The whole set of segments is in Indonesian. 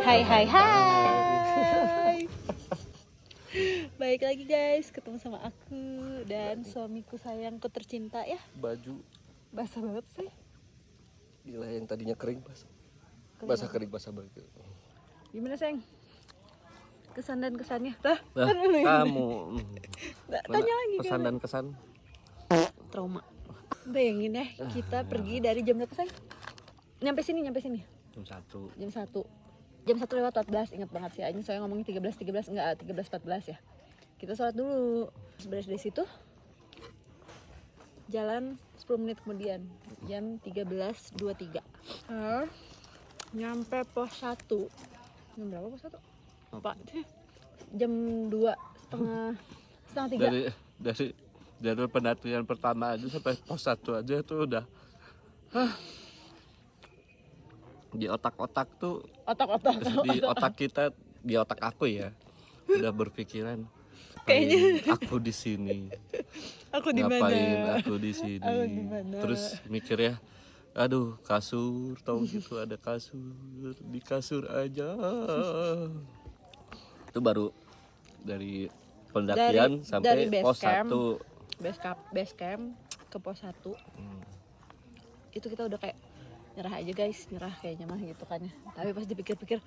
Hai. Baik lagi guys, ketemu sama aku dan suamiku sayangku tercinta ya. Baju Basah banget sih. gila yang tadinya kering basah kering basah banget. Gimana sayang? Kesan dan kesannya? Lah, Kamu tanya lagi pesan kan. dan kesan Trauma. Bayangin ya, kita pergi dari jam berapa sayang? Nyampe sini. jam 1. Jam 1 lewat 14, ingat banget sih. Ini saya ngomongin 13 enggak, 13:14 ya. Kita sholat dulu. Beres dari situ. Jalan 10 menit kemudian, jam 13.23. Nyampe pos 1. Jam berapa pos 1? Lupa. Jam 2, setengah 3. Dari jalur pendakian pertama aja sampai pos 1 aja tuh udah di otak-otak tuh di otak kita, di otak aku ya udah berpikiran Kayaknya aku di sini aku di mana? ngapain aku di sini. Aku di mana? Terus mikir ya, aduh kasur tau gitu, ada kasur di kasur aja. Itu baru dari pendakian sampai dari pos base 1. base camp ke pos 1. Itu kita udah kayak nyerah aja guys, nyerah kayaknya mah gitu kan ya. Tapi pas dipikir-pikir,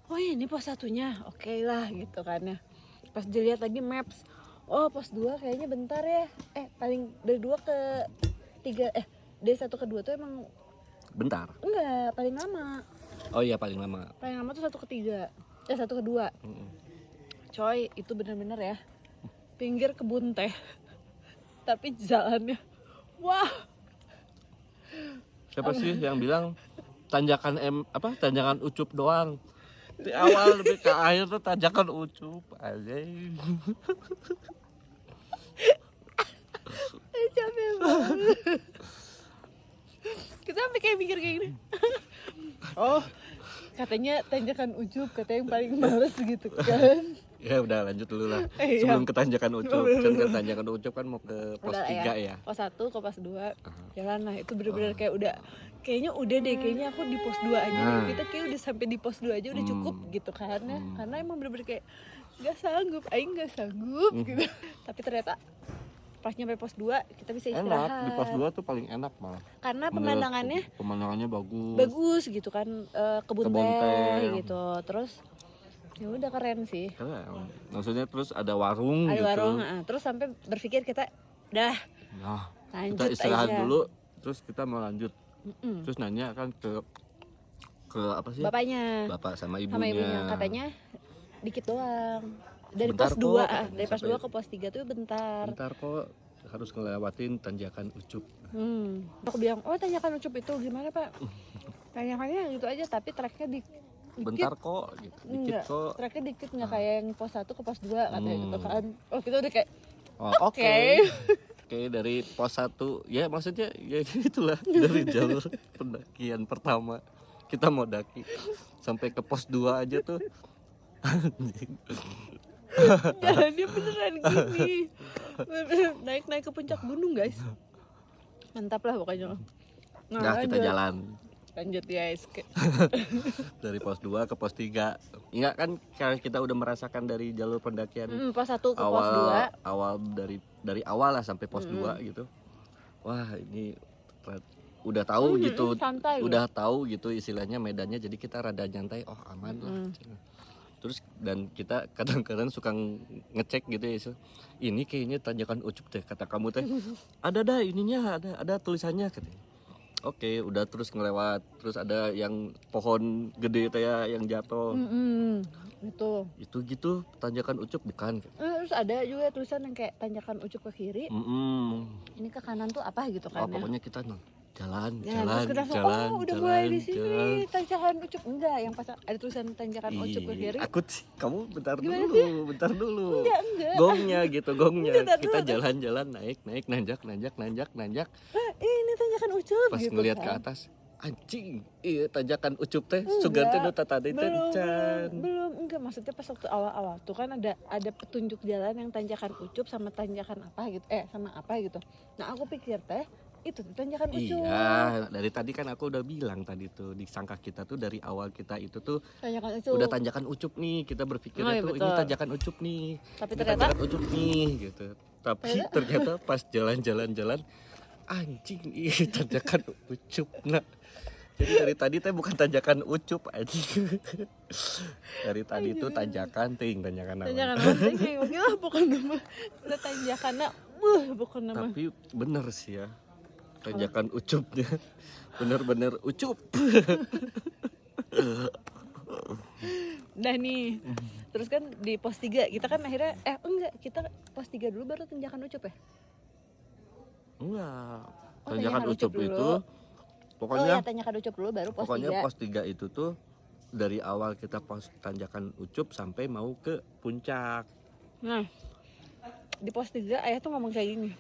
oh ya ini pos 1-nya, oke lah gitu kan ya. Pas dilihat lagi maps, oh pos 2 kayaknya bentar ya. Paling dari 2 ke 3, dari 1 ke 2 tuh emang Bentar. enggak, paling lama. Oh iya paling lama. Paling lama tuh 1 ke 3, 1 ke 2. Coy, itu bener-bener ya, pinggir kebun teh. Tapi jalannya, wah. Siapa sih yang bilang tanjakan tanjakan ucup doang? Di awal lebih ke akhir tuh tanjakan ucup aja. Capek banget. Kita sampai kayak mikir kayak gini. Oh, katanya tanjakan ucup, katanya yang paling males gitu kan. Ya udah lanjut dulu lah. Iya. Sebelum ke tanjakan ucup, kan ke tanjakan ucup kan mau ke pos Udah 3 ya. Pos 1 ke pos 2. Jalan lah, itu bener-bener kayak udah, kayaknya udah deh, kayaknya aku di pos 2 aja deh. Kita kayak udah sampai di pos 2 aja udah cukup gitu kan ya. Karena emang bener-bener kayak gak sanggup gitu. Tapi ternyata pas nyampe pos 2 kita bisa istirahat. Enak, di pos 2 tuh paling enak malah. Karena pemandangannya bagus. bagus gitu kan, kebun teh gitu. Terus ya udah keren sih. Keren. Maksudnya terus ada warung Ada gitu. warung, terus sampai berpikir kita dah Nah, lanjut kita istirahat aja. dulu, terus kita mau lanjut. Terus nanya kan ke apa sih? Bapaknya Bapak sama sama ibunya katanya dikit doang. Dari Bentar pos kok, 2, katanya, dari pos sampai 2 ke pos 3 tuh bentar. Bentar kok, harus ngelewatin tanjakan ucup. Aku bilang, oh tanjakan ucup itu gimana pak? Tanjakannya gitu aja, tapi treknya dikit. Bentar kok, gitu. Dikit Enggak, kok. treknya dikit, nggak kayak yang pos 1 ke pos 2 katanya gitu kan. Oh kita udah kayak Oh, oke. Oke, dari pos 1, ya maksudnya ya itulah dari jalur pendakian pertama. Kita mau daki sampai ke pos 2 aja tuh. jalannya beneran gini. Naik ke puncak gunung guys. Mantap lah pokoknya. Nah, kita jalan Lanjut guys. dari pos 2 ke pos 3. Enggak kan kalau kita udah merasakan dari jalur pendakian Pos 1 ke pos 2. awal dari awal lah sampai pos 2 gitu. Wah, ini udah tahu gitu. Santai, udah tahu gitu istilahnya medannya, jadi kita rada nyantai, oh aman lah. Terus dan kita kadang-kadang suka ngecek gitu ya, ini kayaknya tanjakan ucup deh kata kamu teh. Ada dah ininya, ada tulisannya katanya. Oke, udah terus ngelewat, terus ada yang pohon gede teh ya yang jatuh. Itu gitu tanjakan ucup bukan? terus ada juga tulisan yang kayak tanjakan ucup ke kiri, ini ke kanan tuh apa gitu kan. Pokoknya kita jalan, terus kita langsung, jalan, udah jalan, mulai di sini jalan. tanjakan ucup. Enggak, yang pas ada tulisan tanjakan ucup ke kiri. Aku sih, kamu bentar Gimana dulu. Enggak. Gongnya. Bentar Kita dulu. jalan-jalan, naik, nanjak. Ini tanjakan ucup Pas gitu ngelihat kan. ke atas, anjing, iya tanjakan ucup teh. Sugante nu tadi teh can. Belum, enggak, maksudnya pas waktu awal-awal tuh kan ada petunjuk jalan yang tanjakan ucup sama tanjakan apa gitu, sama apa gitu. Nah aku pikir teh itu tanjakan Ucup. Iya, dari tadi kan aku udah bilang tadi tuh disangka kita tuh dari awal kita itu tuh Tanjakan Ucup. udah tanjakan Ucup nih, kita berpikirnya iya, tuh ini betul. tanjakan Ucup nih, Tapi ini ternyata tanjakan Ucup nih gitu. Tapi ternyata pas jalan-jalan anjing ini tanjakan Ucup. Nah, jadi dari tadi teh bukan tanjakan Ucup anjing. Dari tadi tuh tanjakan tanjakan apa? tanjakan penting gila bukan nama. Udah tanjakannya bukan nama. Tapi bener sih ya. Tanjakan Ucupnya bener-bener Ucup. Nah nih. Terus kan di pos 3 kita kan akhirnya enggak, kita pos 3 dulu baru tanjakan Ucup ya? Enggak. Oh, Tanjakan Ucup dulu. itu Oh pokoknya ya, tanjakan Ucup dulu baru pos 3. pokoknya pos 3 itu tuh dari awal kita pos tanjakan Ucup sampai mau ke puncak. Nah, di pos 3 ayah tuh ngomong kayak gini.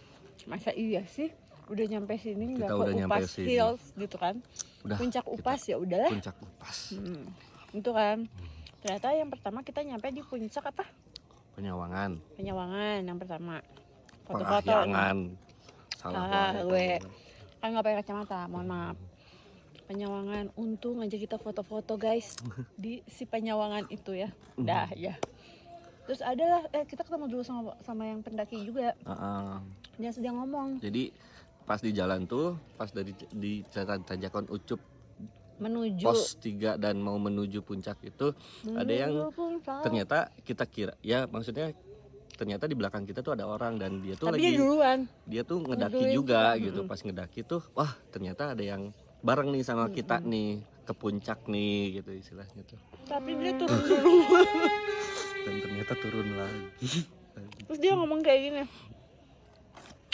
Masa iya sih udah nyampe sini nggak Kita ke udah nyampe Upas sini. Hills gitu kan? Udah Puncak kita Upas ya udahlah. Puncak Upas. Itu kan. Ternyata yang pertama kita nyampe di puncak apa? Penyawangan. Penyawangan yang pertama. Foto-foto. Parahyangan. Salah banget. gue kan nggak pakai kacamata, mohon maaf. Penyawangan, untung aja kita foto-foto guys di si Penyawangan itu ya. Dah ya. Terus adalah kita ketemu dulu sama yang pendaki juga. Dia sedang ngomong Jadi pas di jalan tuh, pas dari di tanjakan Ucup menuju pos 3 dan mau menuju puncak itu ada yang puncak. ternyata kita kira ya maksudnya ternyata di belakang kita tuh ada orang dan dia tuh Tapi lagi dia duluan. dia tuh ngedaki Duluin. juga gitu. Pas ngedaki tuh wah ternyata ada yang bareng nih sama kita nih ke puncak nih gitu istilahnya tuh. Tapi dia turun duluan. Dan ternyata turun lagi. Terus dia ngomong kayak gini.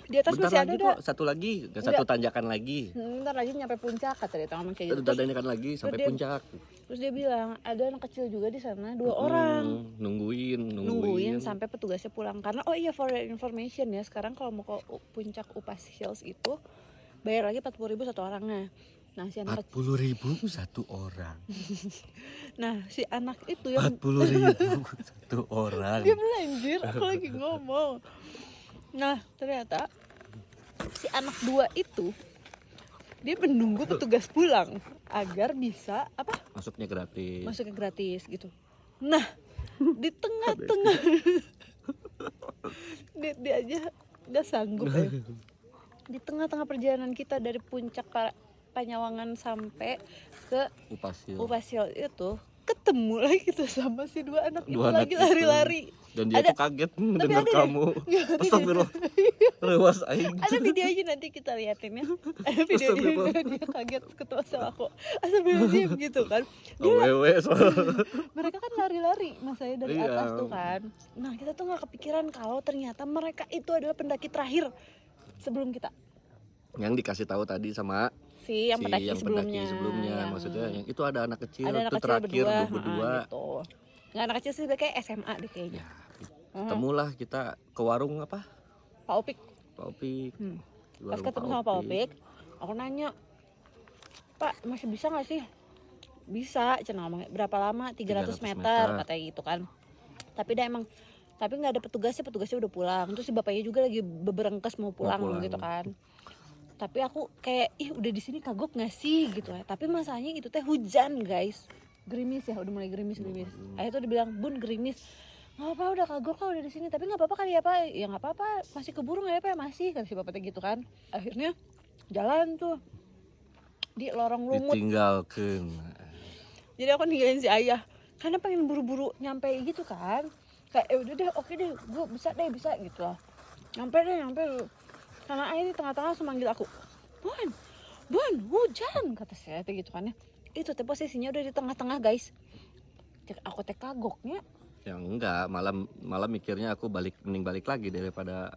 Di atas Bentar masih ada lagi dah. kok, satu lagi, satu tanjakan lagi. Bentar lagi nyampe puncak kata dia ngomong kayak gitu. Satu tanjakan lagi sampai dia- puncak. Terus dia bilang ada anak kecil juga di sana 2 orang. Nungguin. Sampai petugasnya pulang karena oh iya for your information ya sekarang kalau mau ke puncak Upas Hills itu bayar lagi 40.000 satu orangnya. Nah si anak 40.000 satu orang. si anak itu yang 40.000 satu orang. dia melanjir aku lagi ngomong. Nah ternyata si anak 2 itu dia menunggu petugas pulang agar bisa Masuknya gratis. masuknya gratis gitu. Nah di tengah-tengah dia aja nggak sanggup ya. Di tengah-tengah perjalanan kita dari puncak Penyawangan sampai ke Upas Hills itu ketemu lagi kita sama si 2 anak itu Dua anak lagi itu. lari-lari. Dan dia Ada- tuh kaget mendengar ada deh. kamu. Astagfirullah. Lewas aing. Ada videonya nanti kita liatin ya. Ada videonya Astagfirullah. dia kaget ketemu sama aku. Astagfirullahaladzim gitu kan. Dia Wewe soal. mereka kan lari-lari mas saya dari Iya. atas tuh kan. Nah kita tuh nggak kepikiran kalau ternyata mereka itu adalah pendaki terakhir sebelum kita. Yang dikasih tahu tadi sama Si yang pendaki yang sebelumnya. sebelumnya. Maksudnya yang itu ada anak kecil ada anak itu kecil terakhir berdua. gitu. Nggak anak kecil sih kayak SMA deh kayaknya. Ya, ketemulah kita ke warung apa? Pak Opik. Pak Opik. Hmm. Di Pas warung ketemu sama Pak Opik, aku nanya, Pak masih bisa nggak sih? Bisa, cina ngomongnya. Berapa lama? 300 meter katanya gitu kan. Tapi nggak ada petugasnya udah pulang. Terus si bapaknya juga lagi beberengkes mau pulang gitu kan. Tapi aku kayak udah di sini kagok nggak sih gitu ya. Tapi masalahnya itu teh hujan guys, gerimis ya, udah mulai gerimis. Ayah tuh dibilang bun gerimis. Nggak apa udah kagok kok udah di sini. Tapi nggak apa-apa kali ya Pak. Ya nggak apa-apa. Masih keburu nggak ya Pak? Masih kata si bapaknya gitu kan. Akhirnya jalan tuh di lorong lumut. Ditinggalkan. Jadi aku ninggalin si ayah karena pengen buru-buru nyampe gitu kan. Kayak udah deh oke deh gue bisa gitu lah. Nyampe dulu. Karena ayah di tengah-tengah langsung manggil aku, Bun, hujan kata saya gitu kan ya. Itu teh posisinya udah di tengah-tengah guys. Aku teh kagoknya. Yang enggak, malam mikirnya aku mending balik lagi daripada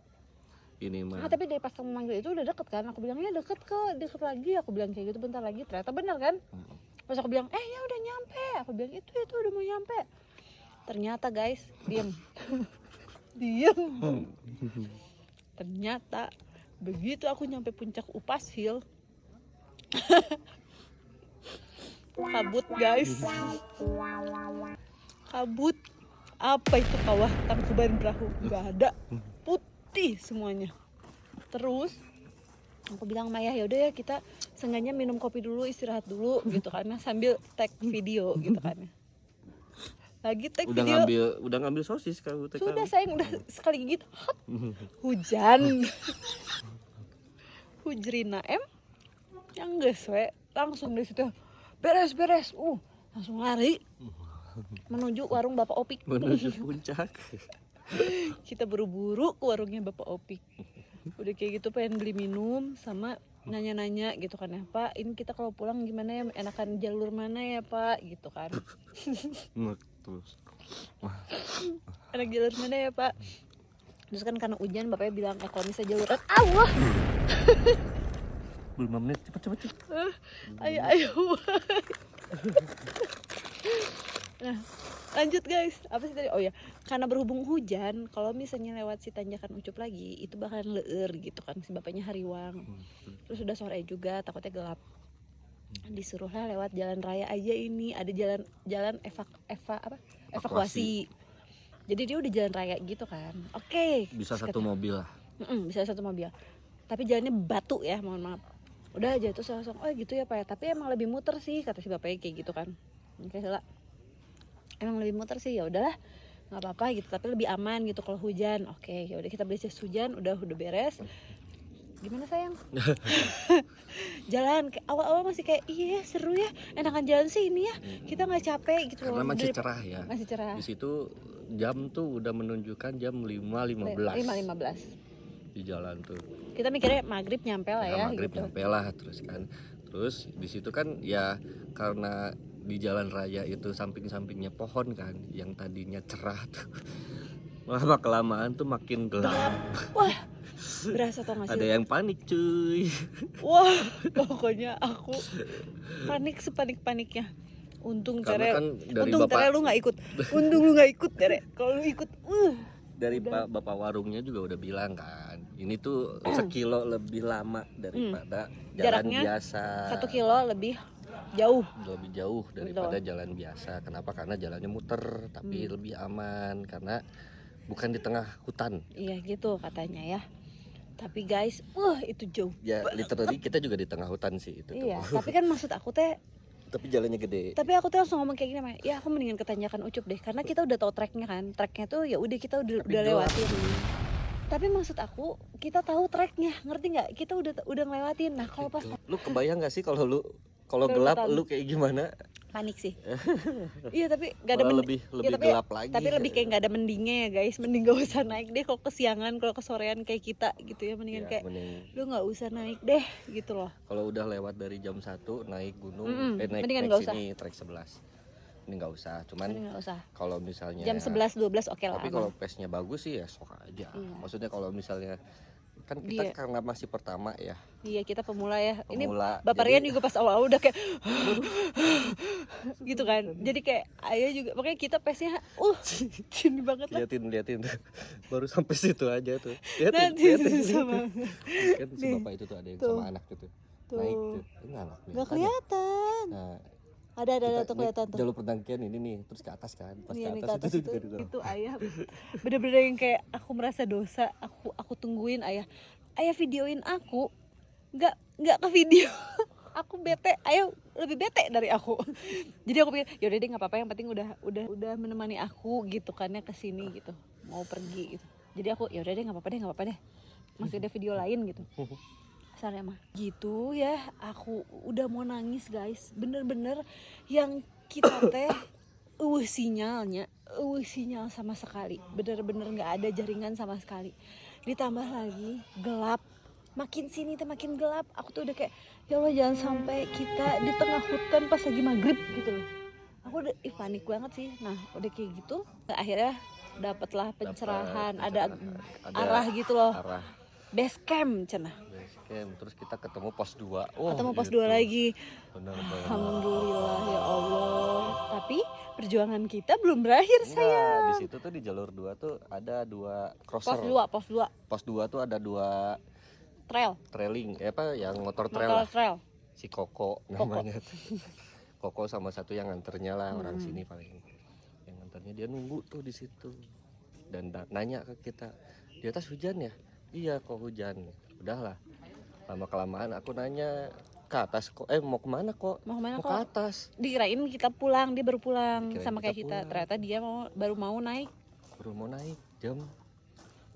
ini mah. Tapi dari pas kamu manggil itu udah deket kan. Aku bilangnya deket lagi. Aku bilang kayak gitu bentar lagi. Ternyata benar kan. Pas aku bilang ya udah nyampe. Aku bilang itu udah mau nyampe. Ternyata guys diem. Ternyata begitu aku nyampe puncak Upas Hill, kabut guys, kabut. Apa itu kawah Tangkuban Perahu? Gak ada, putih semuanya. Terus Aku bilang Maya ya udah ya kita sengaja minum kopi dulu, istirahat dulu gitu kan, sambil tag video gitu kan. Lagi tag video. Udah ngambil sosis kamu teh. Sudah sayang, udah sekali gigit hop, hujan. Hujrina yang geus we langsung di situ beres langsung lari menuju warung Bapak Opik. Menuju puncak. Kita buru-buru ke warungnya Bapak Opik. Udah kayak gitu pengen beli minum sama nanya-nanya gitu kan ya, Pak ini kita kalau pulang gimana ya, enakan jalur mana ya Pak gitu kan. Terus Enak jalur mana ya Pak, terus kan karena hujan bapaknya bilang kalau misalnya jalur Allah. belum 5 menit cepet. Ayo. Nah lanjut guys, apa sih tadi? Oh ya, karena berhubung hujan, kalau misalnya lewat si tanjakan Ucup lagi itu bakalan leur gitu kan, si bapaknya hariwang. Terus udah sore juga takutnya gelap, disuruhlah lewat jalan raya aja, ini ada jalan evakuasi. Jadi dia udah jalan raya gitu kan. Oke. Bisa satu mobil lah. Bisa satu mobil. Tapi jalannya batu ya, mohon maaf. Udah aja itu langsung, oh gitu ya Pak ya. Tapi emang lebih muter sih kata si bapaknya kayak gitu kan. Oke salah. Emang lebih muter sih, ya udahlah nggak apa-apa gitu, tapi lebih aman gitu kalau hujan. Oke ya udah kita beli jas hujan, udah beres. Gimana sayang? Jalan awal-awal masih kayak iya seru ya, enakan jalan sih ini ya, kita nggak capek gitu. Karena masih cerah ya. Masih cerah. Di situ jam tuh udah menunjukkan jam 5.15. 5.15 di jalan tuh. Kita mikirnya maghrib nyampe lah ya, Maghrib gitu. nyampe lah terus di situ kan ya karena di jalan raya itu samping-sampingnya pohon kan, yang tadinya cerah tuh lama kelamaan tuh makin gelap. Wah berasa tau gak sih? Ada yang panik cuy. Wah pokoknya aku panik sepanik-paniknya. Untung Tere, kan dari untung bapak, Tere lu gak ikut. Untung lu gak ikut Tere. Kalau lu ikut dari bapak warungnya juga udah bilang kan, ini tuh sekilo lebih lama daripada jalan jaraknya biasa. 1 kilo lebih jauh daripada jalan biasa. Kenapa? Karena jalannya muter tapi lebih aman karena bukan di tengah hutan. Iya gitu katanya ya. Tapi guys, itu jauh. Ya literally kita juga di tengah hutan sih itu. Iya, tuh. tapi kan maksud aku teh, Tapi jalannya gede. tapi aku tuh langsung ngomong kayak gini, ya aku mendingan ke tanjakan Ucup deh, karena kita udah tahu treknya kan. Treknya tuh ya udah kita udah lewatin. Tapi maksud aku kita tahu treknya, ngerti nggak? Kita udah ngelewatin. Nah kalau pas Lu kebayang nggak sih kalau gelap lu kayak gimana? panik sih. Iya tapi gak ada lebih ya, gelap lagi. Tapi lebih kayak gak ada mendingnya ya guys. Mending gak usah naik deh kalau kesiangan, kalau kesorean kayak kita gitu ya. Mendingan kayak lu gak usah naik deh gitu loh. Kalau udah lewat dari jam 1 naik gunung, mendingan naik gak usah. sini trek 11. Ini nggak usah, cuman kalau misalnya jam 11-12 oke lah. Tapi kalau pace-nya bagus sih ya sok aja. Iya. Maksudnya kalau misalnya kan kita karena masih pertama ya. Iya kita pemula ya. Pemula, ini Bapak Rian juga pas awal udah kayak gitu kan. Jadi kayak Ayah juga, makanya kita pace-nya tinggi banget lah. Liatin baru sampai situ aja tuh. Liatin sama kan si bapak itu tuh ada yang sama anak gitu. Naik tuh. Nggak kelihatan. Nah, ada tuh kelihatan tuh. Jalur pendakian ini nih, terus ke atas kan. Pas ke ke atas itu Ayah bener-bener yang kayak aku merasa dosa. Aku tungguin Ayah videoin aku, nggak ke video. Aku bete, Ayah lebih bete dari aku. Jadi aku pikir yaudah deh nggak apa-apa, yang penting udah menemani aku gitu kan ya, kesini gitu mau pergi gitu. Jadi aku yaudah deh nggak apa-apa deh masih ada video lain gitu. Asalnya mah gitu ya. Aku udah mau nangis guys, bener-bener yang kita teh sinyal sama sekali, bener-bener nggak ada jaringan sama sekali. Ditambah lagi gelap, makin sini tuh makin gelap. Aku tuh udah kayak ya Allah jangan sampai kita di tengah hutan pas lagi maghrib gitu loh. Aku udah panik banget sih. Nah udah kayak gitu akhirnya dapatlah pencerahan, ada arah gitu loh, base camp cenah. Terus kita ketemu pos 2. Ketemu pos 2 lagi. Alhamdulillah ya Allah. Tapi perjuangan kita belum berakhir sayang. Di situ tuh di jalur 2 tuh ada 2 crosser. Pos 2 tuh ada 2 trailing, yang motor trail. Si Koko namanya. Koko sama satu yang nganternya lah, orang sini paling. Yang nganternya dia nunggu tuh di situ. Dan nanya ke kita, "Di atas hujan ya?" "Iya, kok hujan." Udahlah. Lama kelamaan aku nanya ke atas kok, mau kemana kok? Mau kemana Mau kok? ke atas. Dikirain kita pulang, dia baru pulang Dikirain sama kita kayak kita. pulang. Ternyata dia baru mau naik Baru mau naik jam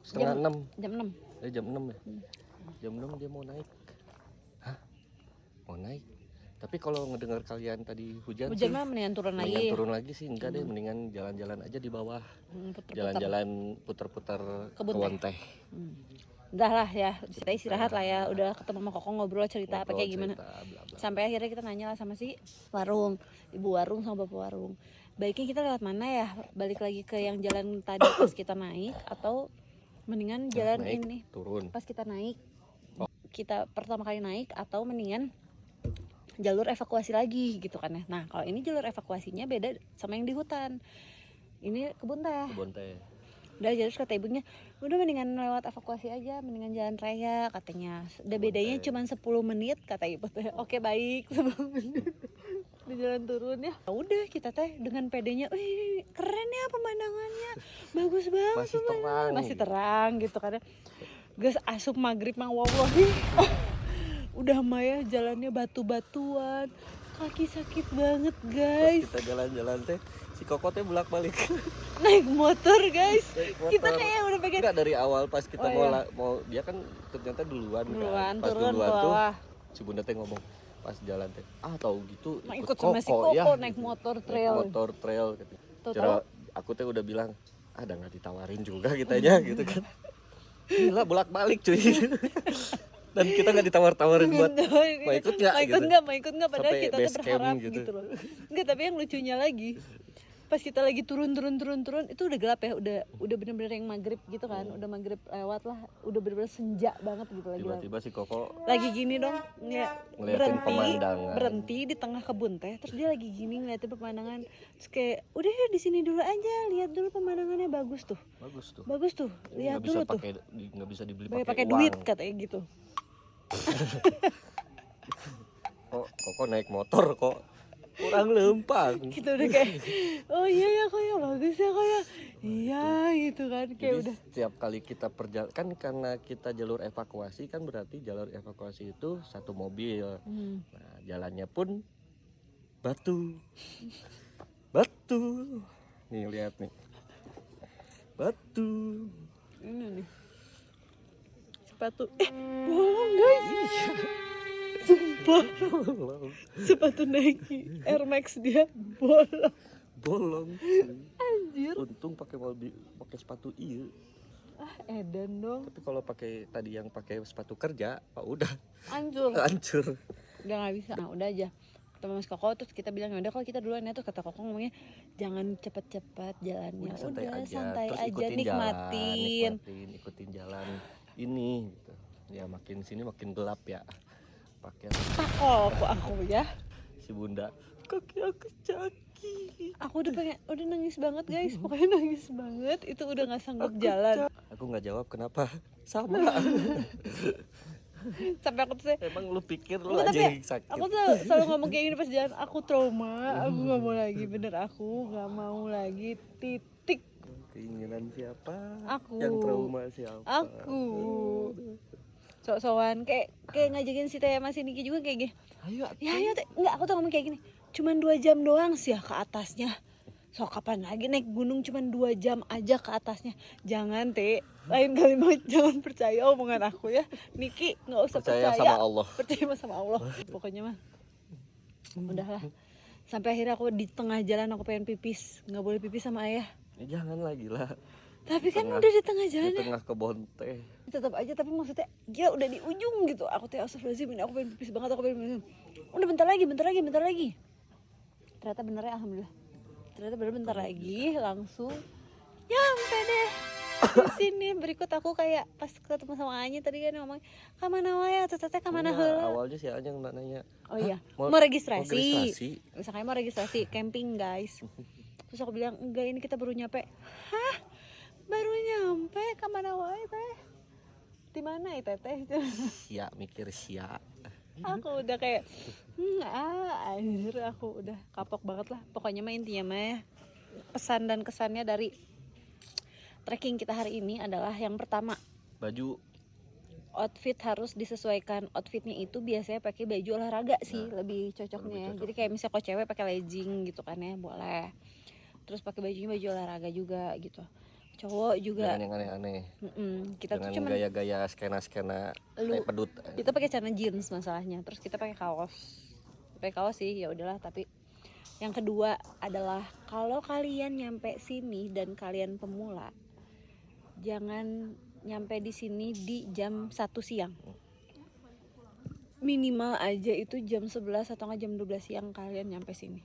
setengah 6. jam 6. Jam 6 ya. Jam 6 dia mau naik. Hah? Mau naik? Tapi kalau ngedengar kalian tadi hujan Hujan sih, mah mendingan turun mendingan lagi. turun lagi sih, enggak deh, mendingan jalan-jalan aja di bawah. Puter-puter. Jalan-jalan putar-putar Kebun kebun teh. Udah lah ya, kita istirahat lah ya. Udah ketemu sama Koko ngobrol cerita apa Ngobrol, kayak gimana. cerita, bla, bla. Sampai akhirnya kita nanya lah sama si warung, ibu warung sama bapak warung. Baiknya kita lewat mana ya? Balik lagi ke yang jalan tadi pas kita naik, atau mendingan jalan Naik, ini turun. pas kita naik. Kita pertama kali naik, atau mendingan jalur evakuasi lagi gitu kan ya. Nah kalau ini jalur evakuasinya beda sama yang di hutan. Ini kebun teh. Kebun teh. Udah terus kata ibunya, udah mendingan lewat evakuasi aja, mendingan jalan raya katanya. Udah bedanya cuma 10 menit kata ibu teh. Oke baik, 10 menit. Di jalan turun ya. Udah kita teh dengan pedenya, wih keren ya pemandangannya, bagus banget. Masih terang. Masih terang gitu kan. Guys asup maghrib mang wallahi. Udah Maya jalannya batu-batuan, kaki sakit banget guys. Pas kita jalan-jalan teh, si Koko teh bolak-balik. Naik motor guys. Naik motor. Kita kayak udah pengen. Enggak, dari awal pas kita Oh, mau dia kan ternyata duluan Duluan, kan. Pas turun duluan ke tuh bawah. si Bunda teh ngomong pas jalan teh, tahu gitu Nah, ikut sama si Koko naik motor trail. Naik motor trail gitu. Tahu-tahu. Cara aku teh udah bilang, ada nggak ditawarin juga kitanya gitu kan. Gila bolak-balik cuy. Dan kita nggak ditawar-tawarin buat mau ikut nggak gitu. Mau ikut nggak padahal Sampai kita base tuh camp berharap gitu. gitu loh. Enggak, tapi yang lucunya lagi pas kita lagi turun itu udah gelap ya, udah bener-bener yang maghrib gitu kan, udah maghrib lewat lah, udah bener-bener senja banget gitu lagi. Tiba-tiba si Koko Lagi gini dong, ngeliatin pemandangan. berhenti di tengah kebun teh, terus dia lagi gini ngeliatin pemandangan, terus kayak udah ya di sini dulu aja, lihat dulu pemandangannya bagus tuh, lihat dulu tuh, nggak bisa dibeli pakai uang. duit katanya gitu. Kok naik motor kok kurang lempang. Kita udah kayak oh iya ya kok ya bagus ya kok ya, iya gitu kan kayak Jadi udah. setiap kali kita perjalanan kan, karena kita jalur evakuasi kan, berarti jalur evakuasi itu satu mobil. Nah jalannya pun batu nih, lihat nih, batu Ini nih sepatu bolong guys. Sumpah sepatu Nike Air Max dia bolong. anjir. Untung pakai sepatu iya. Edan dong, Tapi kalau pakai tadi yang pakai sepatu kerja, udah hancur hancur. udah nggak bisa. Nah udah aja ketemu Mas Koko, terus kita bilang udah kalau kita duluan ya, terus kata Koko ngomongnya jangan cepet-cepet jalannya, Udah santai Terus aja ikutin nikmatin. ikutin jalan ini gitu. Ya makin sini makin gelap ya. Pakai Aku ya, si Bunda, kaki aku sakit. aku udah nangis banget guys, pokoknya nangis banget, itu udah nggak sanggup jalan. Aku nggak jawab kenapa, sama. Sampai aku tuh Emang lu pikir lu enggak, aja tapi yang sakit. aku tuh selalu ngomong kayak gini pas jalan, aku trauma, aku nggak mau lagi, bener aku nggak mau lagi, titik. Keinginan siapa? Aku. Yang trauma siapa? Aku sok-sokan kayak ngajakin si Teh masih Niki juga kayak gini. Ayo, Ya Teh, enggak, aku tuh ngomong kayak gini. Cuman 2 jam doang sih ya ke atasnya. So kapan lagi naik gunung, cuman 2 jam aja ke atasnya. Jangan Teh, lain kali mah jangan percaya omongan aku ya. Niki enggak usah percaya. sama Allah. Percaya sama Allah. Pokoknya mah udahlah. Sampai akhirnya aku di tengah jalan aku pengen pipis, nggak boleh pipis sama ayah. Ya, jangan lagi lah. Tapi kan Tengah- udah di tengah Di jalan ya. tengah kebun teh. Tetap aja, tapi maksudnya dia udah di ujung gitu. Aku teh astagfirullahaladzim, ini aku pengen pipis banget, aku pengen pipis. Udah bentar lagi. Ternyata bener ya, alhamdulillah. Ternyata bener bentar lagi langsung nyampe deh di sini. Berikut aku kayak pas ketemu sama Anya tadi kan ngomong, "Kamana wae atuh teteh, kamana Enggak, heula?" awalnya si Anyang nanya. Oh iya, Mau- mau registrasi. mau registrasi? Misalnya mau registrasi camping, guys. Terus aku bilang, "Enggak, ini kita baru nyampe." "Hah? Baru nyampe? Kamana wae teh? Di mana ya teteh?" Sia, mikir sia. Aku udah kayak anjir, aku udah kapok banget lah. Pokoknya mah intinya mah pesan dan kesannya dari trekking kita hari ini adalah yang pertama, Baju outfit harus disesuaikan. Outfitnya itu biasanya pakai baju olahraga sih, lebih cocoknya ya. cocok. Jadi kayak misalnya kalau cewek pakai legging gitu kan ya, boleh. Terus pakai bajunya baju olahraga juga gitu. Cowok juga. Jangan yang aneh-aneh. Kita Jangan tuh cuman gaya-gaya skena-skena lu- kayak pedut. kita pakai celana jeans masalahnya. Terus kita pakai kaos. Pakai kaos sih ya udahlah, tapi yang kedua adalah kalau kalian nyampe sini dan kalian pemula, jangan nyampe di sini di jam 1 siang. Minimal aja itu jam 11 atau nggak jam 12 siang kalian nyampe sini.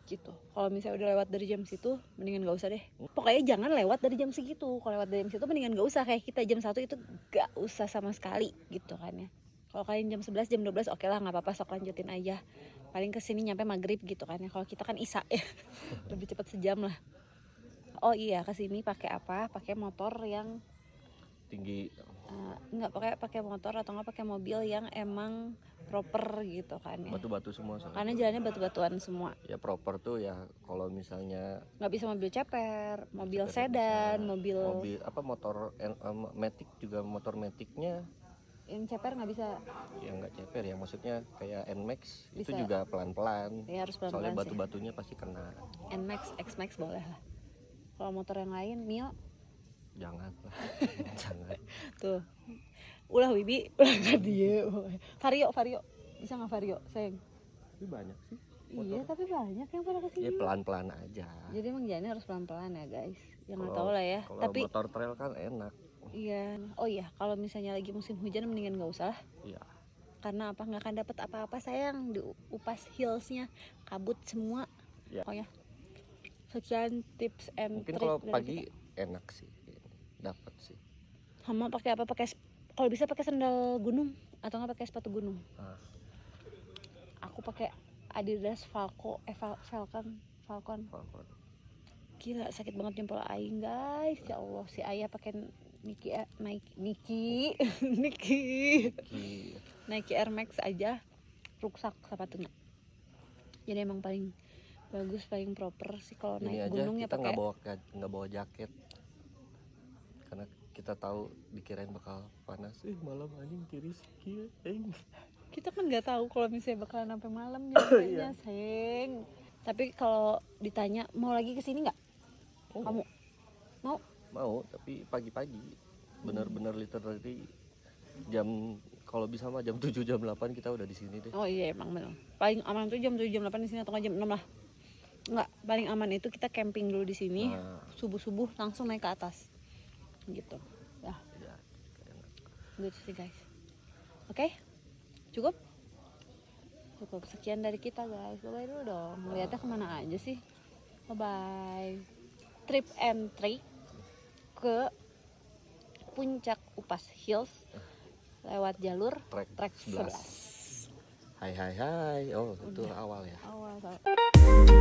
Gitu. Kalau misalnya udah lewat dari jam situ, mendingan gak usah deh. Pokoknya jangan lewat dari jam segitu. Kalau lewat dari jam situ mendingan gak usah, kayak kita jam 1 itu gak usah sama sekali gitu kan ya. Kalau kalian jam 11, jam 12 oke lah, nggak apa-apa, sok lanjutin aja. Paling kesini nyampe maghrib gitu kan ya. Kalau kita kan isya ya, lebih cepat sejam lah. Oh iya, kesini pakai apa? Pakai motor yang Tinggi. nggak pakai motor atau nggak pakai mobil yang emang proper gitu kan ya. Batu-batu semua soalnya. Karena jalannya batu-batuan semua. Ya proper tuh ya kalau misalnya Nggak bisa mobil ceper, mobil ceper sedan, bisa. mobil apa motor matic juga, motor maticnya yang ceper nggak bisa. ya nggak ceper ya, maksudnya kayak Nmax itu Bisa. juga pelan-pelan. Ya harus Soalnya pelan-pelan sih. batu-batunya pasti kena. Nmax, Xmax boleh lah. Kalau motor yang lain, Mio Jangan lah. Jangan. tuh. Ulah Wibi, ulah kan dia. Vario, bisa nggak Vario, sayang? Tapi banyak sih. Iya, tapi banyak yang pada kesini. Ya pelan-pelan aja. Jadi emang jalannya harus pelan-pelan ya guys. Ya nggak tahu lah ya. Kalau Tapi motor trail kan enak. iya, oh iya, kalau misalnya lagi musim hujan mendingan nggak usah lah. Iya. Karena apa, nggak akan dapat apa-apa sayang di Upas Hillsnya, kabut semua. Ya. Oh ya, sekian tips and Mungkin trick kalau dari pagi kita. enak sih, dapat sih. Sama pakai apa? Kalau bisa pakai sandal gunung atau nggak pakai sepatu gunung. Ah. Aku pakai Adidas Falcon. Falcon. Gila sakit banget jempol aing guys. Ya Allah, si ayah pakai Nike Air Max aja rusak sepatunya. Jadi emang paling bagus, paling proper sih kalau Ini naik aja gunung ya kita pakai. nggak bawa jaket karena kita tahu dikirain bakal panas. Malam anjing tiris kieu. Kita kan nggak tahu kalau misalnya bakalan sampai malam ya, sayang. Tapi kalau ditanya mau lagi kesini nggak? Kamu mau? Mau, tapi pagi-pagi. Bener-bener literally jam, kalau bisa mah jam 7 jam 8 kita udah di sini deh. Oh iya emang benar. Paling aman tuh jam 7 jam 8 di sini atau nggak jam 6 lah. Enggak, paling aman itu kita camping dulu di sini. Nah. Subuh-subuh langsung naik ke atas. Gitu. Ya, Ya, gitu sih guys. Oke? Cukup? Cukup sekian dari kita guys. Bye-bye dulu dong. Ngeliatnya kemana aja sih? Bye-bye. Trip and trick ke puncak Upas Hills lewat jalur trek trek 11. 11. Hai. Oh, itu awal ya. Awal.